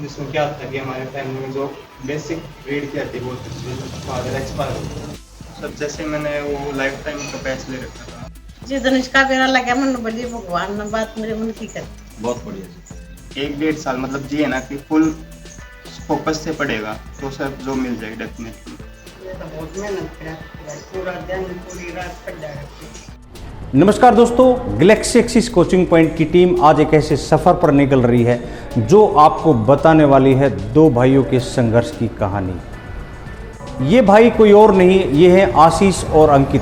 जिसमें क्या था कि हमारे फैमिली में जो बेसिक ब्रीड की आती है वो फादर एक्सपायर हो गए। सब जैसे मैंने वो लाइफ टाइम का पैच ले रखा था। जिस दिन इसका बेरा लगा मन बोली भगवान ने बात मेरे मन की कर। बहुत बढ़िया जी। 1-1.5 साल मतलब जी है ना कि फुल फोकस से पढ़ेगा तो सब जो मिल जाएगी डेफिनेटली। ये तो बहुत मेहनत करा पूरा दिन पूरी रात पढ़ जाएगा। नमस्कार दोस्तों, गैलेक्सी एक्सिस कोचिंग पॉइंट की टीम आज एक ऐसे सफ़र पर निकल रही है जो आपको बताने वाली है दो भाइयों के संघर्ष की कहानी। ये भाई कोई और नहीं, ये हैं आशीष और अंकित।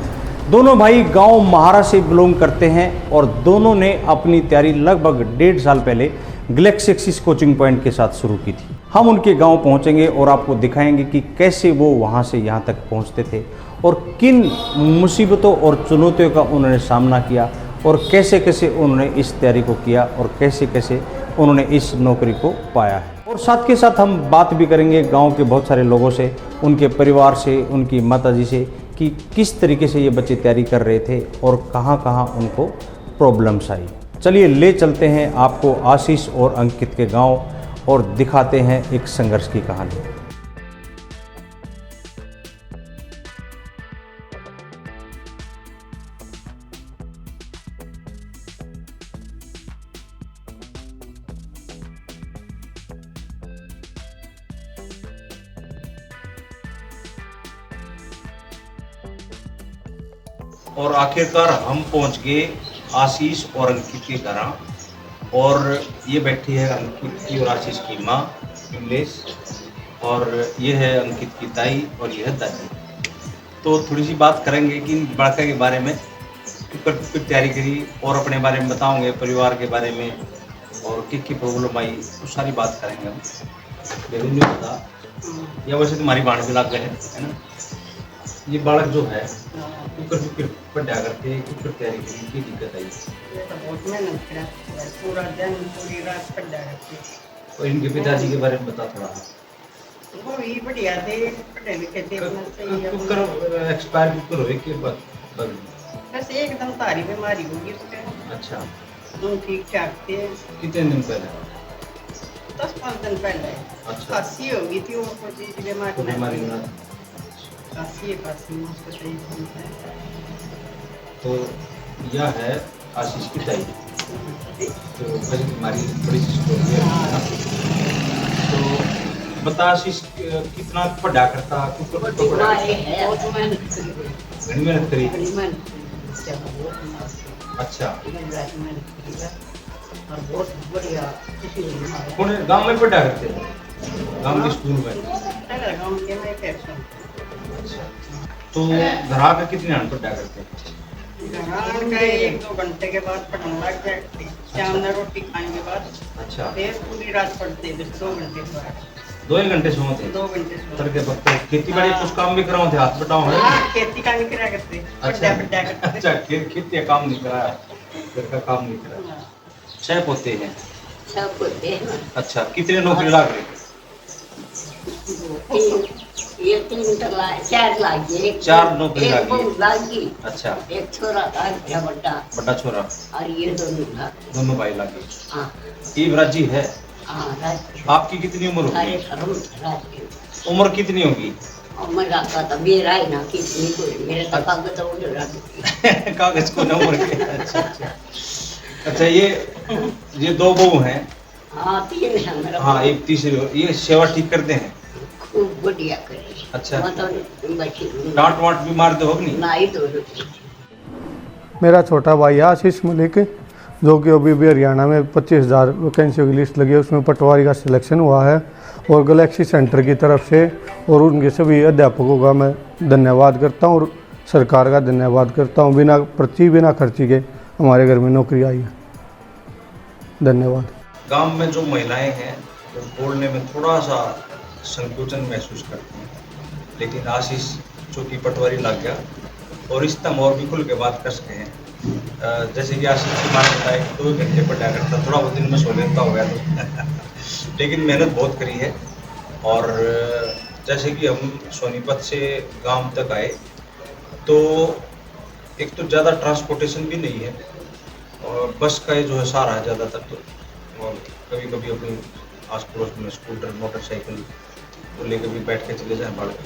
दोनों भाई गांव महारा से बिलोंग करते हैं और दोनों ने अपनी तैयारी लगभग 1.5 साल पहले गैलेक्सी एक्सिस कोचिंग पॉइंट के साथ शुरू की थी। हम उनके गांव पहुंचेंगे और आपको दिखाएंगे कि कैसे वो वहां से यहां तक पहुंचते थे और किन मुसीबतों और चुनौतियों का उन्होंने सामना किया और कैसे कैसे उन्होंने इस तैयारी को किया और कैसे कैसे उन्होंने इस नौकरी को पाया है। और साथ के साथ हम बात भी करेंगे गांव के बहुत सारे लोगों से, उनके परिवार से, उनकी माताजी से कि किस तरीके से ये बच्चे तैयारी कर रहे थे और कहाँ कहाँ उनको प्रॉब्लम्स आई। चलिए ले चलते हैं आपको आशीष और अंकित के गाँव और दिखाते हैं एक संघर्ष की कहानी। और आखिरकार हम पहुंच गए आशीष और अंकित के घर। और ये बैठी है अंकित की और आशीष की माँ कमलेश, और ये है अंकित की ताई और ये है दादी। तो थोड़ी सी बात करेंगे कि इन बड़का के बारे में, फिर तैयारी करी और अपने बारे में बताओगे, परिवार के बारे में और किस प्रॉब्लम आई, तो सारी बात करेंगे हम। लेकिन नहीं पता या वैसे तुम्हारी बाण भी लग गए है ना। ये बालक जो है कुकर पढ़ा करके कुकर तैयारी करी की दिक्कत आई। ये तो बहुत मेहनत करा पूरा दिन पूरी रात पढ़ जाएगा। और इनके पिताजी के बारे में बता थोड़ा। वो भी बढ़िया थे, पढ़े लिखे थे, अपना सही है। कुकर एक्सपायर कुकर हुए के बाद बस एकदम सारी बीमारी होगी उसके। अच्छा, तुम ठीक ठाक थे। कितने दिन पहले? 10-5 दिन पहले। अच्छा, खांसी हो गई थी, वो कोई बीमारी ना। खांसी उसको सही है। तो यह है आशीष की ताई। तो वैसे तुम्हारी बड़ी सी स्टोरी है। तो बता आशीष कितना पढ़ा करता कुकर तो पढ़ा बहुत मेहनत घनी मेहनत करी। अच्छा, और बहुत बढ़िया कौन गांव में पढ़ा करते गांव के स्कूल में? गाँव के में कैसे। अच्छा, तो घर आकर कितने आने पढ़ा करते? घर का 1-2 घंटे के बाद पढ़ने लग जाते। शाम में रोटी खाने के बाद। अच्छा, फिर पूरी रात पढ़ते, बस 2 घंटे के बाद। 2 घंटे सोते? 2 घंटे सोते। के वक्त खेती बाड़ी कुछ काम भी कराओ थे, हाथ बटाओ है? हाँ, खेती का नहीं करा करते। अच्छा, पढ़ा करते। अच्छा, खेती का काम नहीं कराया, घर का काम नहीं कराया। 6 पोते हैं? 6 पोते हैं। अच्छा, कितने नौकरी लग रही? 4 लागी। 4 नौकरी एक लगी। बहू लागी। अच्छा, एक छोरा था बड़ा छोरा और ये दोनों भाई लगे। हाँ, राजी है। हाँ, आपकी कितनी उम्र होगी? उम्र कितनी होगी? कागज को न उम्र के। अच्छा, अच्छा, अच्छा, ये 2 बहू हैं। हाँ, 3 है मेरा। हाँ, एक तीसरी। ये सेवा ठीक करते हैं? खूब बढ़िया करे। अच्छा, मतलब डांट वाट भी मारते हो नहीं? नहीं तो। मेरा छोटा भाई है आशीष मलिक, जो कि अभी भी हरियाणा में 25,000 वैकेंसियों की लिस्ट लगी है, उसमें पटवारी का सिलेक्शन हुआ है। और गैलेक्सी सेंटर की तरफ से और उनके सभी अध्यापकों का मैं धन्यवाद करता हूँ और सरकार का धन्यवाद करता हूँ। बिना पर्ची बिना खर्ची के हमारे घर में नौकरी आई है। धन्यवाद। गांव में जो महिलाएं हैं वो बोलने में थोड़ा सा संकोचन महसूस करती हैं, लेकिन आशीष चूँकि पटवारी लग गया और इस तम और भी खुल के बात कर सके हैं। जैसे कि आशीष की बात बताए 2 घंटे पढ़ा करता, थोड़ा बहुत दिन में सो लेता हो गया तो लेकिन मेहनत बहुत करी है। और जैसे कि हम सोनीपत से गांव तक आए तो एक तो ज़्यादा ट्रांसपोर्टेशन भी नहीं है और बस का ही जो है सहारा है ज़्यादातर। तो और कभी कभी अपनी आस पड़ोस में स्कूटर मोटरसाइकिल को लेकर भी बैठ के चले जाएं बालक।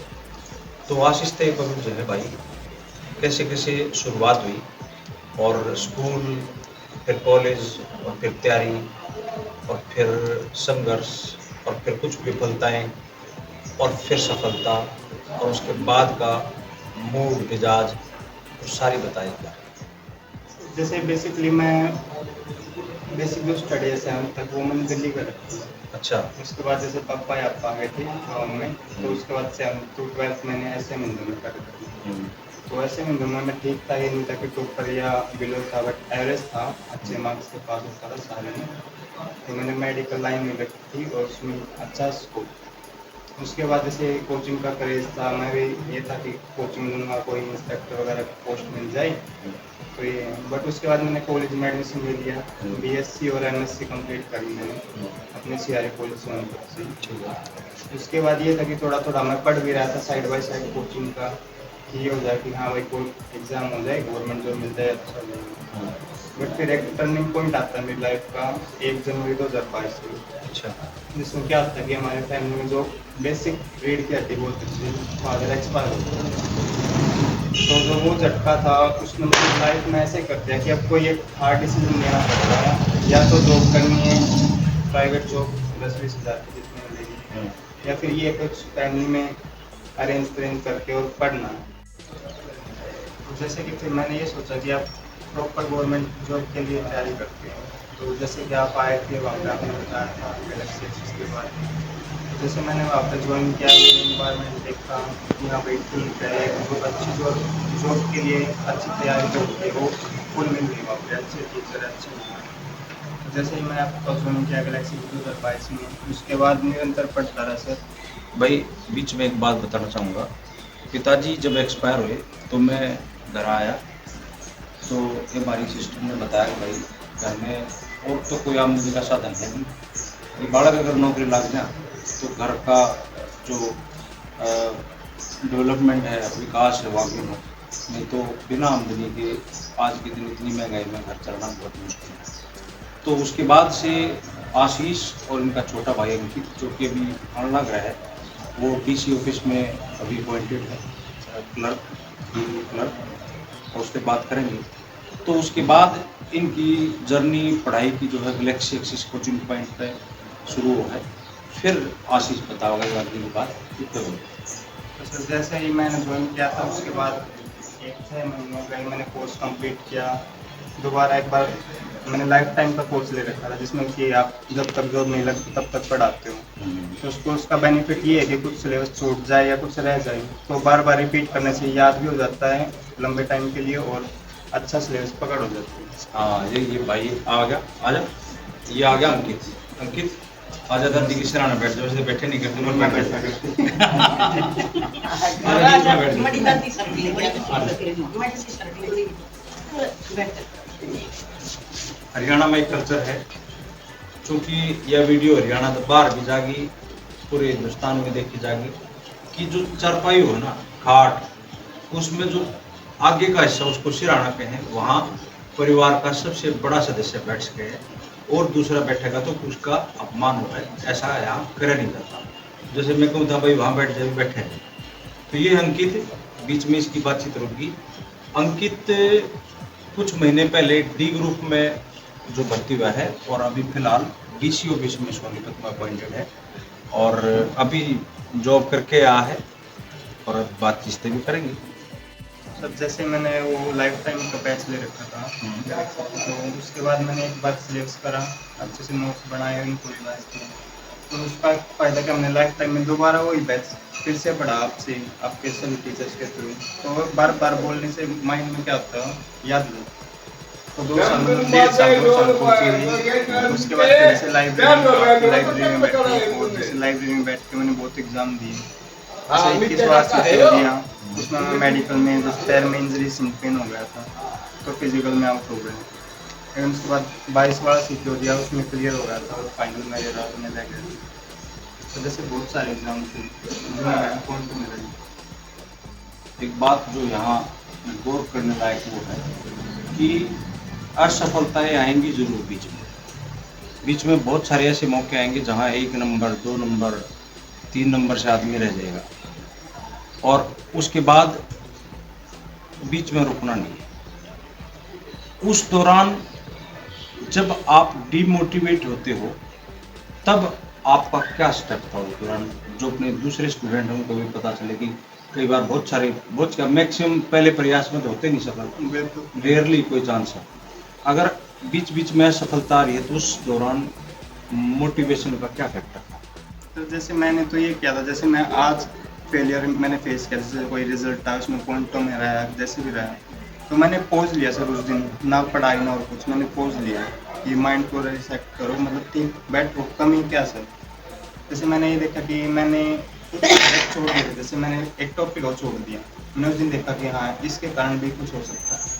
तो आहिस्ते बबूल जो है भाई कैसे कैसे शुरुआत हुई और स्कूल, फिर कॉलेज और फिर तैयारी और फिर संघर्ष और फिर कुछ विफलताएं और फिर सफलता और उसके बाद का मूड मिजाज तो सारी बताइएगा। जैसे बेसिकली मैं बेसिक जो स्टडी है 7th तक वो मैंने दिल्ली कर रखी है। अच्छा। उसके बाद जैसे पापा या आ गए थे गाँव में, तो उसके बाद 7th to 12th मैंने ऐसे हिंदू में कर रखी। तो ऐसे हिंदू में ठीक था, ये नहीं था कि टॉपर या बिलो था, बट एवरेज था, अच्छे मार्क्स के पास होता था सारे में। तो मैंने मेडिकल लाइन में रखी थी और उसमें अच्छा स्कोप। उसके बाद जैसे कोचिंग का क्रेज था, मैं भी ये था कि कोचिंग लूँगा, कोई इंस्पेक्टर वगैरह पोस्ट मिल जाए तो ये। बट उसके बाद मैंने कॉलेज में एडमिशन ले लिया, बीएससी और एमएससी कंप्लीट करी मैंने अपने सीआरए कॉलेज सोनपुर से। उसके बाद ये था कि थोड़ा थोड़ा मैं पढ़ भी रहा था साइड बाय साइड कोचिंग का, कि ये हो जाए कि हाँ भाई कोई एग्ज़ाम हो जाए, गवर्नमेंट जॉब मिल जाए, अच्छा हो जाए। बट फिर एक टर्निंग पॉइंट आता है मेरी लाइफ का 1 जनवरी 2022 से। अच्छा। जिसमें क्या होता है कि हमारे फैमिली में जो बेसिक रीढ़ की हड्डी बोलते थे, फादर एक्सपायर हो गए। तो जो वो झटका था उसने मेरी लाइफ में ऐसे कर दिया कि अब कोई एक हार्ड डिसीजन लेना पड़ रहा है, या तो जॉब करनी है, प्राइवेट जॉब 10-20 हज़ार की जितनी मिलेगी, या फिर ये कुछ फैमिली में अरेंज करके और पढ़ना है। तो जैसे कि फिर मैंने ये सोचा कि आप प्रॉपर गवर्नमेंट जॉब के लिए तैयारी करते हैं। तो जैसे कि आप आए थे वहाँ पे, आपने बताया था गैलेक्सी एक्सिस के बारे में। तो जैसे मैंने वहाँ पे ज्वाइन किया, इन्वायरमेंट देखा कि हाँ भाई ठीक है, जो अच्छी जॉब के लिए अच्छी तैयारी करती है वो फुल मिल रही वहाँ पे, अच्छे टीचर, अच्छे लोग। तो जैसे ही मैं आपका ज्वाइन किया गैलेक्सी 2022 में, उसके बाद निरंतर पढ़ता रहा सर। भाई बीच में एक बात बताना चाहूँगा, पिताजी जब एक्सपायर हुए तो मैं घर आया तो ये हमारी सिस्टर ने बताया कि भाई घर में और तो कोई आमदनी का साधन है नहीं, ये बालक अगर नौकरी लग जाए तो घर का जो डेवलपमेंट है, विकास है वाकई में, नहीं तो बिना आमदनी के आज के दिन इतनी महंगाई में घर चलना बहुत मुश्किल है। तो उसके बाद से आशीष और इनका छोटा भाई अंकित जो कि अभी आने लग रहा है, वो डीसी ऑफिस में अभी अपॉइंटेड है, क्लर्क, और उससे बात करेंगे। तो उसके बाद इनकी जर्नी पढ़ाई की जो है गैलेक्सी एक्सिस कोचिंग पॉइंट पे शुरू है। फिर आशीष बताओगे अगली की बात कितने हो। तो सर जैसे ही मैंने ज्वाइन किया था उसके बाद 6 महीनों का मैंने कोर्स कंप्लीट किया। दोबारा एक बार मैंने लाइफ टाइम का कोर्स ले रखा था, जिसमें कि आप जब तक जॉब नहीं लगती तब तक पढ़ाते हो। तो उस कोर्स का बेनिफिट ये है कि कुछ सिलेबस छूट जाए या कुछ रह जाए तो बार बार रिपीट करने से याद भी हो जाता है लंबे टाइम के लिए, और अच्छा सिलेबस पकड़ हो जाती है। हाँ ये भाई आ गया, आ जा, ये आ गया अंकित आजा, दादी की सराहना बैठ जाओ, बैठे नहीं करते मैं बैठ हरियाणा में एक कल्चर है, चूँकि यह वीडियो हरियाणा तो बाहर भी जाएगी, पूरे हिंदुस्तान में देखी जाएगी कि जो चारपाई हो ना, खाट, उसमें जो आगे का हिस्सा उसको सिराना पे है, वहाँ परिवार का सबसे बड़ा सदस्य बैठ सके है, और दूसरा बैठेगा तो उसका अपमान हो है, ऐसा यहाँ करे नहीं करता। जैसे मैं कहूँ था भाई वहाँ बैठ जाए, बैठे हैं। तो ये अंकित, बीच में इसकी बातचीत रुकी। अंकित कुछ महीने पहले डी ग्रुप में जो भर्ती हुआ है और अभी फिलहाल डीसी ऑफिस में सोनीपत में अपॉइंटेड है और अभी जॉब करके आया है और बातचीत भी करेंगे। सर जैसे मैंने वो लाइफ टाइम का बैच ले रखा था, तो उसके बाद मैंने एक बार सिलेक्ट करा, अच्छे से नोट्स बनाए, उनको रिवाइज किया। तो उसका फ़ायदा क्या, हमने लाइफ टाइम में दोबारा वही बैच फिर से पढ़ा आपसे, आपके सभी टीचर्स के थ्रू। तो बार बार बोलने से माइंड में क्या होता है, याद नहीं। तो 2 साल, 1.5 साल, 2 साल कोचिंग ली। उसके बाद फिर से लाइब्रेरी में बैठ के, और जैसे लाइब्रेरी में बैठ के मैंने बहुत एग्ज़ाम दिए। जैसे 21वां सीपीओ दिया, उसमें मैं मेडिकल में जैसे पैर में इंजरी, सिंक पेन हो गया था, तो फिजिकल में आउट हो गया। फिर उसके बाद 22वां सीपीओ दिया, उसमें क्लियर हो गया था और फाइनल में रात में रह गया। तो जैसे बहुत सारे एग्जाम थे जो मैं कौन में रही। एक बात जो यहाँ गौर करने लायक वो है कि असफलताएं आएंगी जरूर बीच में, बीच में बहुत सारे ऐसे मौके आएंगे जहाँ 1 नंबर 2 नंबर 3 नंबर से आदमी रह जाएगा, और उसके बाद बीच में रुकना नहीं है। उस दौरान जब आप डिमोटिवेट होते हो तब आपका क्या स्टेप था उस दौरान, जो अपने दूसरे स्टूडेंट हैं उनको भी पता चले कि कई बार बहुत मैक्सिमम पहले प्रयास में तो होते नहीं सफल, बिल्कुल। रेयरली कोई चांस है। अगर बीच बीच में सफलता आ रही है तो उस दौरान मोटिवेशन का क्या फैक्टर था? तो जैसे मैंने तो ये किया था, जैसे मैं आज फेलियर मैंने फेस किया, जैसे कोई रिजल्ट आया उसमें पॉइंटों में रहा जैसे भी रहा, तो मैंने पॉज लिया सर उस दिन, ना पढ़ाई ना और कुछ, मैंने पॉज लिया कि माइंड को रिसेट करो, मतलब कि बैठो, कमी क्या सर। जैसे मैंने ये देखा कि मैंने छोड़ दिया, जैसे मैंने एक टॉपिक और छोड़ दिया, मैंने उस दिन देखा कि हाँ इसके कारण भी कुछ हो सकता है।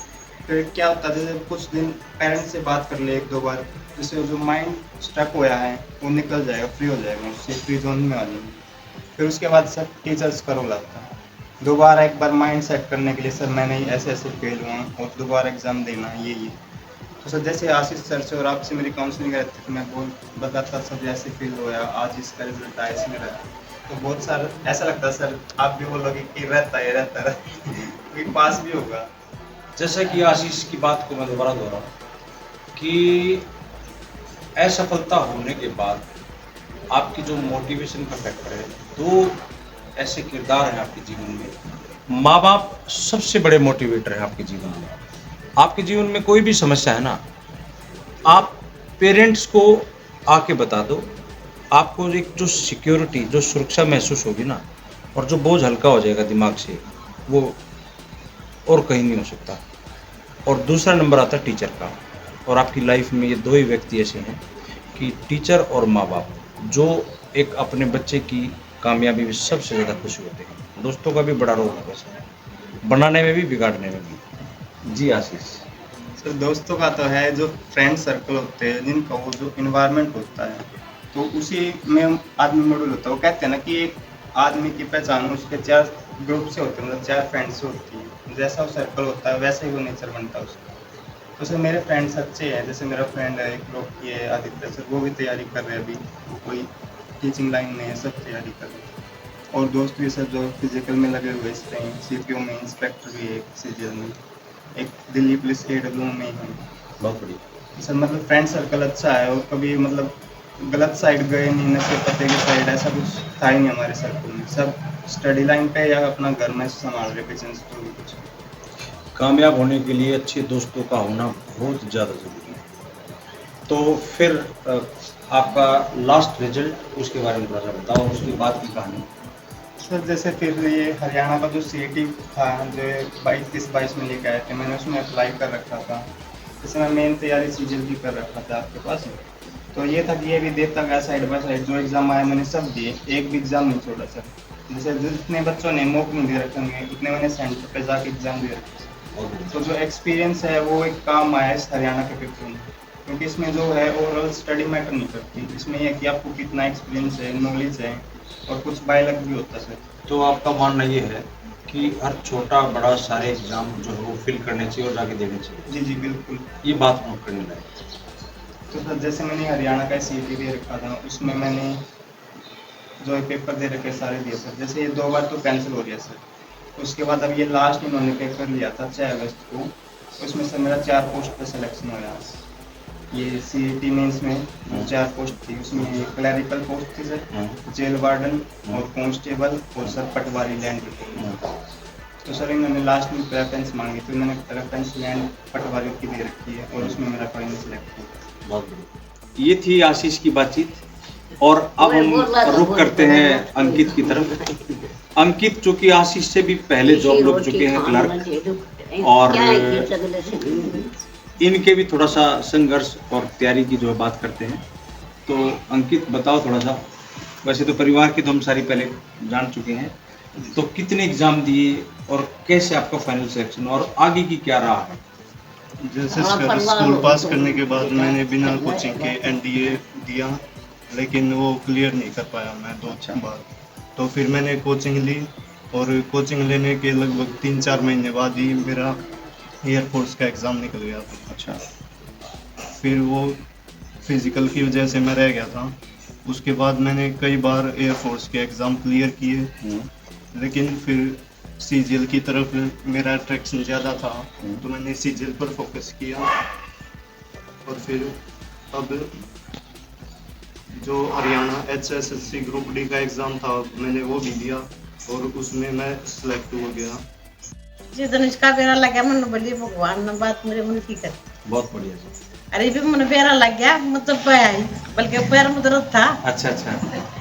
फिर क्या होता है, जैसे कुछ दिन पेरेंट्स से बात कर ले 1-2 बार, जैसे जो माइंड स्टक होया है वो निकल जाएगा, फ्री हो जाएगा, उससे फ्री जोन में आ जाएंगे। फिर उसके बाद सर टीचर्स करो लगता है दोबारा एक बार माइंड सेट करने के लिए, सर मैंने ऐसे ऐसे फेल हुआ और दोबारा एग्ज़ाम देना ये। तो सर जैसे आशीष सर से और आपसे मेरी काउंसलिंग रहती थी, मैं बताता सर जैसे फील होया, आज इसका रिजल्ट आया इसमें रहा, तो बहुत सारा ऐसा लगता है सर आप भी बोलोगे कि रहता कोई पास भी होगा। जैसे कि आशीष की बात को मैं दोबारा दोहराऊं कि असफलता होने के बाद आपकी जो मोटिवेशन का फैक्टर है, 2 ऐसे किरदार हैं आपके जीवन में। माँ बाप सबसे बड़े मोटिवेटर हैं आपके जीवन में। आपके जीवन में कोई भी समस्या है ना, आप पेरेंट्स को आके बता दो, आपको एक जो सिक्योरिटी, जो सुरक्षा महसूस होगी ना, और जो बोझ हल्का हो जाएगा दिमाग से, वो और कहीं नहीं हो सकता। और दूसरा नंबर आता है टीचर का, और आपकी लाइफ में ये 2 ही व्यक्ति ऐसे हैं कि टीचर और माँ बाप, जो एक अपने बच्चे की कामयाबी में सबसे ज़्यादा खुश होते हैं। दोस्तों का भी बड़ा रोल है वैसे, बनाने में भी बिगाड़ने में भी। जी आशीष। सर दोस्तों का तो है, जो फ्रेंड सर्कल होते हैं जिनका वो जो इन्वायरमेंट होता है, तो उसी में आदमी मॉडल होता है। वो कहते हैं ना कि एक आदमी की पहचान उसके 4 ग्रुप से होते हैं, मतलब 4 फ्रेंड्स से होती है। जैसा वो सर्कल होता है वैसा ही वो नेचर बनता है उसका। तो सर मेरे फ्रेंड्स अच्छे हैं, जैसे मेरा फ्रेंड है एक लोग की है आदित्य सर, वो भी तैयारी कर रहे हैं अभी, वो कोई टीचिंग लाइन में है, सब तैयारी कर रहे हैं। और दोस्त भी सर जो फिजिकल में लगे हुए इस टाइम, CPO में इंस्पेक्टर भी है CGL में, एक दिल्ली पुलिस AWO में है। बहुत बढ़िया सर मतलब फ्रेंड सर्कल अच्छा है, और कभी मतलब गलत साइड गए नहीं, नशे पते की साइड ऐसा कुछ था ही नहीं हमारे सर्कल में। सब स्टडी लाइन पे या अपना घर में संभाल रहे बिजनेस तो भी कुछ। कामयाब होने के लिए अच्छे दोस्तों का होना बहुत ज़्यादा ज़रूरी है। तो फिर आपका लास्ट रिजल्ट, उसके बारे में थोड़ा सा बताओ, उसके बाद की कहानी। सर जैसे फिर ये हरियाणा का जो CET था जो 22 में लेकर आए थे, मैंने उसमें अप्लाई कर रखा था। जैसे मैं मेन तैयारी CGL की कर रखा था आपके पास, तो ये था कि ये भी देता गया साइड बाय साइड, जो एग्ज़ाम आया मैंने सब दिए, एक भी एग्ज़ाम नहीं छोड़ा सर। जैसे जितने बच्चों ने मॉक नहीं दे रखे होंगे उतने मैंने सेंटर पे जाके एग्ज़ाम दे रखे। तो जो एक्सपीरियंस है वो एक काम आया इस हरियाणा के पेपर में, क्योंकि इसमें जो है ओवरऑल स्टडी मैटर नहीं करती, इसमें यह है कि आपको कितना एक्सपीरियंस है, नॉलेज है, और कुछ बाय लक भी होता है सर। तो आपका मानना ये है कि हर छोटा बड़ा सारे एग्जाम जो है वो फिल करने चाहिए और जाके देने चाहिए। जी जी बिल्कुल। ये बात नोट करने लायक। तो सर जैसे मैंने हरियाणा का CET दे रखा था, उसमें मैंने जो पेपर दे रखे सारे दिए सर। जैसे ये 2 बार तो कैंसिल हो गया सर, उसके बाद अब ये लास्ट इन्होंने पेपर लिया था 6 अगस्त को, उसमें सर मेरा 4 पोस्ट पे सिलेक्शन हुआ। ये CET मेंस में 4 पोस्ट थी, उसमें क्लैरिकल पोस्ट थी सर, जेल वार्डन और कांस्टेबल, और सर पटवारी लैंड रिपोर्ट। तो सर इन्होंने लास्ट में प्रेफरेंस मांगी, तो मैंने प्रेफरेंस लैंड पटवारी की दे रखी है, और उसमें मेरा फाइनल सिलेक्ट हुआ। बहुत बढ़िया। ये थी आशीष की बातचीत, और अब हम रुक करते हैं अंकित की तरफ। अंकित जो कि आशीष से भी पहले जॉब लग चुके हैं क्लर्क, और इनके भी थोड़ा सा संघर्ष और तैयारी की जो है बात करते हैं। तो अंकित बताओ थोड़ा सा, वैसे तो परिवार की तो हम सारी पहले जान चुके हैं, तो कितने एग्जाम दिए और कैसे आपका फाइनल सिलेक्शन और आगे की क्या रहा है? जैसे स्कूल पास करने के बाद मैंने बिना कोचिंग के NDA दिया, लेकिन वो क्लियर नहीं कर पाया मैं 2 बार। तो फिर मैंने कोचिंग ली, और कोचिंग लेने के लगभग 3-4 महीने बाद ही मेरा एयरफोर्स का एग्ज़ाम निकल गया था। अच्छा। फिर वो फिजिकल की वजह से मैं रह गया था। उसके बाद मैंने कई बार एयरफोर्स के एग्ज़ाम क्लियर किए, लेकिन फिर सीजीएल की तरफ मेरा अट्रैक्शन ज़्यादा था, तो मैंने सीजीएल पर फोकस किया। और फिर अब जो हरियाणा HSSC ग्रुप डी का एग्ज़ाम था मैंने वो भी दिया और उसमें मैं सिलेक्ट हो गया। जिस दिन इसका बेरा लग गया मन बोली भगवान ने बात मेरे मन की कर। बहुत बढ़िया जी। अरे भी मन बेरा लग गया मतलब पाया ही, बल्कि पैर में दर्द था। अच्छा अच्छा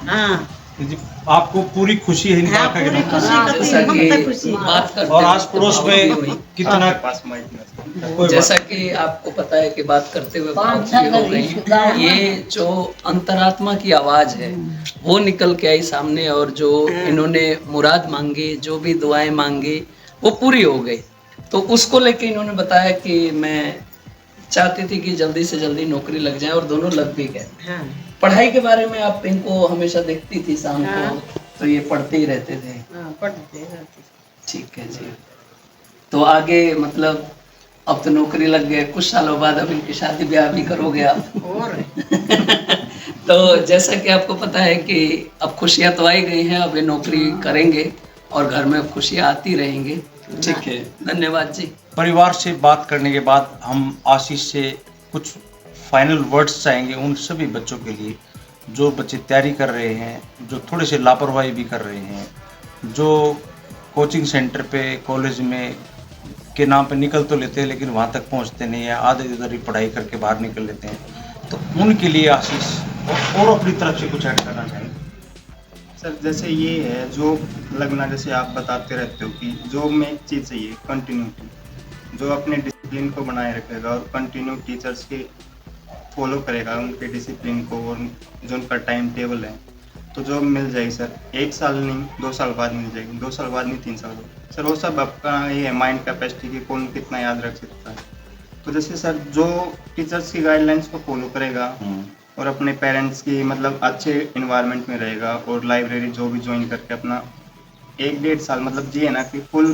हाँ तो जी आपको पूरी खुशी है इनका हाँ, आंखा पूरी गिरा? खुशी हाँ, का जैसा थी, कि ममता खुशी। बात करते और आस वक्त पड़ोस बात में हुई। कितना पास माइक में कोई जैसा बात- कि आपको पता है कि बात करते हुए बहुत सी हो गई, ये जो अंतरात्मा की आवाज है वो निकल के आई सामने, और जो इन्होंने मुराद मांगे, जो भी दुआएं मांगी वो पूरी हो गई। तो उसको लेके इन्होंने बताया कि मैं चाहती थी कि जल्दी से जल्दी नौकरी लग जाए, और दोनों लग भी गए। हाँ पढ़ाई के बारे में आप इनको हमेशा देखती थी शाम हाँ। को, तो ये पढ़ते ही रहते थे। हाँ पढ़ते रहते। ठीक है जी। तो आगे मतलब अब तो नौकरी लग गए, कुछ सालों बाद अब इनकी शादी ब्याह भी करोगे आप। और तो जैसा कि आपको पता है कि अब खुशियां तो आई गई हैं, अब ये नौकरी करेंगे और घर में अब खुशियां आती रहेंगी। ठीक है, धन्यवाद जी। परिवार से बात करने के बाद हम आशीष से कुछ फाइनल वर्ड्स चाहेंगे उन सभी बच्चों के लिए जो बच्चे तैयारी कर रहे हैं, जो थोड़े से लापरवाही भी कर रहे हैं, जो कोचिंग सेंटर पे कॉलेज में के नाम पे निकल तो लेते हैं लेकिन वहाँ तक पहुँचते नहीं है, आधे इधर ही पढ़ाई करके बाहर निकल लेते हैं। तो उनके लिए आशीष और अपनी तरफ से कुछ ऐड करना चाहेंगे? सर जैसे ये है जो लगना, जैसे आप बताते रहते हो कि जॉब में एक चीज़ चाहिए कंटिन्यूटी, जो अपने डिसिप्लिन को बनाए रखेगा और कंटिन्यू टीचर्स के फॉलो करेगा उनके डिसिप्लिन को और जो उनका टाइम टेबल है, तो जॉब मिल जाएगी सर। 1 साल नहीं 2 साल बाद मिल जाएगी, 2 साल बाद नहीं 3 साल बाद। सर वो सब आपका ये है माइंड कैपेसिटी की कौन कितना याद रख सकता है। तो जैसे सर जो टीचर्स की गाइडलाइंस को फॉलो करेगा और अपने पेरेंट्स की मतलब अच्छे इन्वायरमेंट में रहेगा और लाइब्रेरी जो भी ज्वाइन करके अपना 1-1.5 साल मतलब ये है ना कि फुल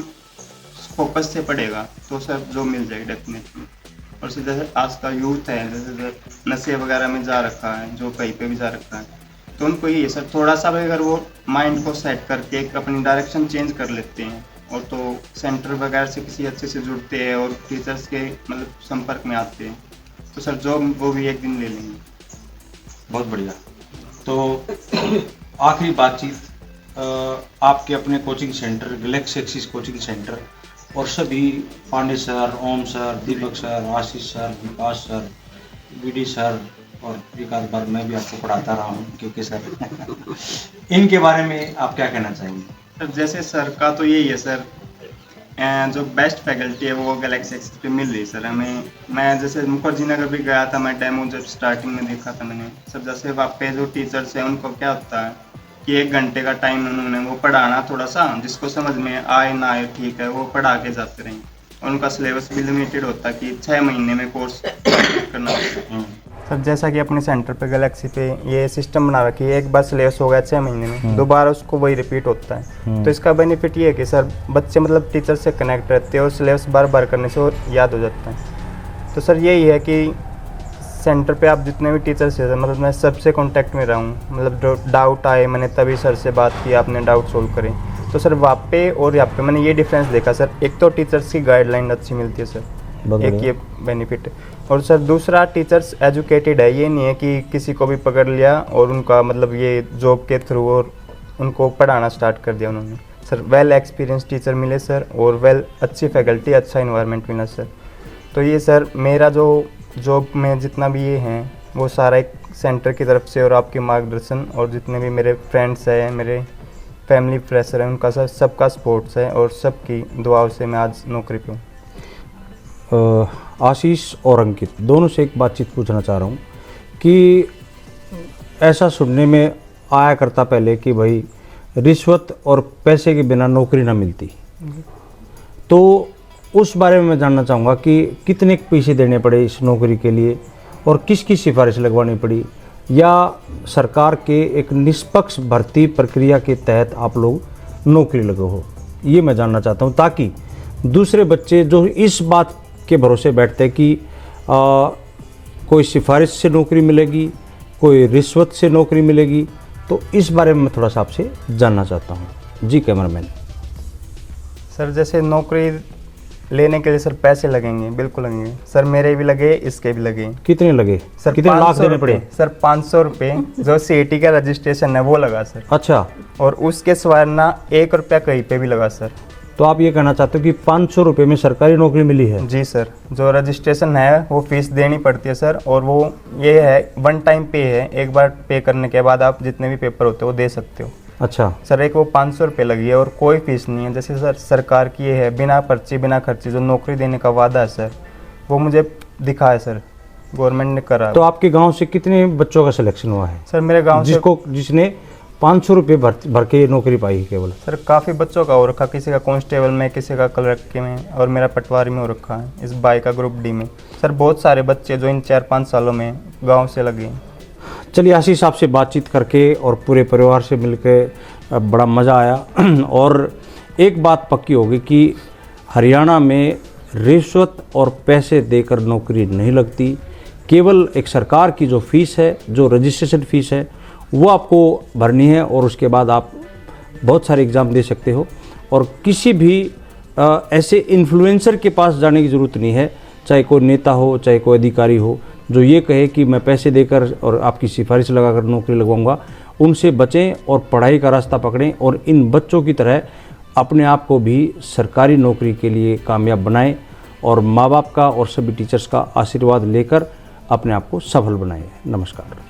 फोकस से पढ़ेगा तो सर जो मिल जाएगी डेफिनेटली। और सर जैसे आज का यूथ है, जैसे नशे वगैरह में जा रखा है, जो कहीं पे भी जा रखा है, तो उनको ये सर थोड़ा सा भी अगर वो माइंड को सेट करके एक अपनी डायरेक्शन चेंज कर लेते हैं और तो सेंटर वगैरह से किसी अच्छे से जुड़ते हैं और टीचर्स के मतलब संपर्क में आते हैं, तो सर जॉब वो भी एक दिन ले लेंगे। बहुत बढ़िया। तो आखिरी बातचीत आपके अपने coaching centre Galaxy axis coaching centre और सभी पांडे सर, ओम सर, दीपक सर, आशीष सर, विकास सर, बीडी सर और एक आध बार मैं भी आपको पढ़ाता रहा हूँ क्योंकि सर इनके बारे में आप क्या कहना चाहेंगे? सर जैसे सर का तो यही है सर, जो बेस्ट फैकल्टी है वो गैलेक्सी एक्सिस पे मिल रही सर हमें। मैं जैसे मुखर्जी नगर भी गया था, मैं डेमो जब स्टार्टिंग में देखा था मैंने सर, जैसे वहाँ पे जो टीचर्स हैं उनको क्या होता है कि 1 घंटे का टाइम उन्होंने वो पढ़ाना, थोड़ा सा जिसको समझ में आए ना आए ठीक है वो पढ़ा के जाते रहें, और उनका सिलेबस भी लिमिटेड होता है कि 6 महीने में कोर्स करना होता है। सर जैसा कि अपने सेंटर पे गैलेक्सी पे ये सिस्टम बना रखी है, एक बार सिलेबस हो गया 6 महीने में दोबारा उसको वही रिपीट होता है। तो इसका बेनिफिट ये है कि सर बच्चे मतलब टीचर से कनेक्ट रहते हैं और सिलेबस बार बार करने से वो याद हो जाता है। तो सर यही है कि सेंटर पे आप जितने भी टीचर्स हैं मतलब मैं सबसे कांटेक्ट में रहूँ, मतलब जो डाउट आए मैंने तभी सर से बात की, आपने डाउट सोल्व करे। तो सर वहाँ पे और यहाँ पे मैंने ये डिफरेंस देखा सर, एक तो टीचर्स की गाइडलाइन अच्छी मिलती है सर, एक ये बेनिफिट है। और सर दूसरा टीचर्स एजुकेटेड है, ये नहीं है कि किसी को भी पकड़ लिया और उनका मतलब ये जॉब के थ्रू और उनको पढ़ाना स्टार्ट कर दिया उन्होंने। सर वेल एक्सपीरियंस टीचर मिले सर और वेल अच्छी फैकल्टी, अच्छा इन्वायरमेंट मिला सर। तो ये सर मेरा जो जॉब में जितना भी ये हैं वो सारा एक सेंटर की तरफ से और आपके मार्गदर्शन और जितने भी मेरे फ्रेंड्स हैं, मेरे फैमिली प्रेशर है, उनका सर सबका सपोर्ट्स है और सबकी दुआओं से मैं आज नौकरी पे हूँ। आशीष और अंकित दोनों से एक बातचीत पूछना चाह रहा हूँ कि ऐसा सुनने में आया करता पहले कि भाई रिश्वत और पैसे के बिना नौकरी ना मिलती, तो उस बारे में मैं जानना चाहूँगा कि कितने पैसे देने पड़े इस नौकरी के लिए और किसकी सिफारिश लगवानी पड़ी, या सरकार के एक निष्पक्ष भर्ती प्रक्रिया के तहत आप लोग नौकरी लगे हो, ये मैं जानना चाहता हूँ, ताकि दूसरे बच्चे जो इस बात के भरोसे बैठते कि कोई सिफारिश से नौकरी मिलेगी, कोई रिश्वत से नौकरी मिलेगी, तो इस बारे में मैं थोड़ा सा आपसे जानना चाहता हूँ। जी कैमरामैन। सर जैसे नौकरी लेने के लिए सर पैसे लगेंगे, बिल्कुल लगेंगे सर, मेरे भी लगे, इसके भी लगे। कितने लगे सर कितने लाख 500 देने पड़े? सर 500 रुपये जो CAT का रजिस्ट्रेशन है वो लगा सर, अच्छा, और उसके सिवाय ना 1 रुपया कहीं पे भी लगा सर। तो आप ये कहना चाहते हो कि 500 रुपये में सरकारी नौकरी मिली है? जी सर, जो रजिस्ट्रेशन है वो फीस देनी पड़ती है सर, और वो ये है 1 टाइम पे है, एक बार पे करने के बाद आप जितने भी पेपर होते हैं वो दे सकते हो। अच्छा सर एक वो 500 रुपये लगी है और कोई फीस नहीं है। जैसे सर सरकार की ये है बिना पर्ची बिना खर्ची जो नौकरी देने का वादा है सर, वो मुझे दिखा है सर, गवर्नमेंट ने करा। तो आपके गांव से कितने बच्चों का सिलेक्शन हुआ है सर मेरे गांव से जिसने 500 रुपये भर के नौकरी पाई केवल? सर काफ़ी बच्चों का हो रखा, किसी का कांस्टेबल में, किसी का क्लर्क में, और मेरा पटवारी में हो रखा है, इस बाई का ग्रुप D में। सर बहुत सारे बच्चे जो इन 4-5 सालों में गाँव से लगे हैं। चलिए आशीष आपसे बातचीत करके और पूरे परिवार से मिलकर बड़ा मज़ा आया। और एक बात पक्की होगी कि हरियाणा में रिश्वत और पैसे देकर नौकरी नहीं लगती। केवल एक सरकार की जो फ़ीस है, जो रजिस्ट्रेशन फ़ीस है, वो आपको भरनी है और उसके बाद आप बहुत सारे एग्ज़ाम दे सकते हो। और किसी भी ऐसे इन्फ्लुएंसर के पास जाने की ज़रूरत नहीं है, चाहे कोई नेता हो, चाहे कोई अधिकारी हो, जो ये कहे कि मैं पैसे देकर और आपकी सिफारिश लगाकर नौकरी लगवाऊंगा। उनसे बचें और पढ़ाई का रास्ता पकड़ें और इन बच्चों की तरह अपने आप को भी सरकारी नौकरी के लिए कामयाब बनाएं और माँ बाप का और सभी टीचर्स का आशीर्वाद लेकर अपने आप को सफल बनाएं। नमस्कार।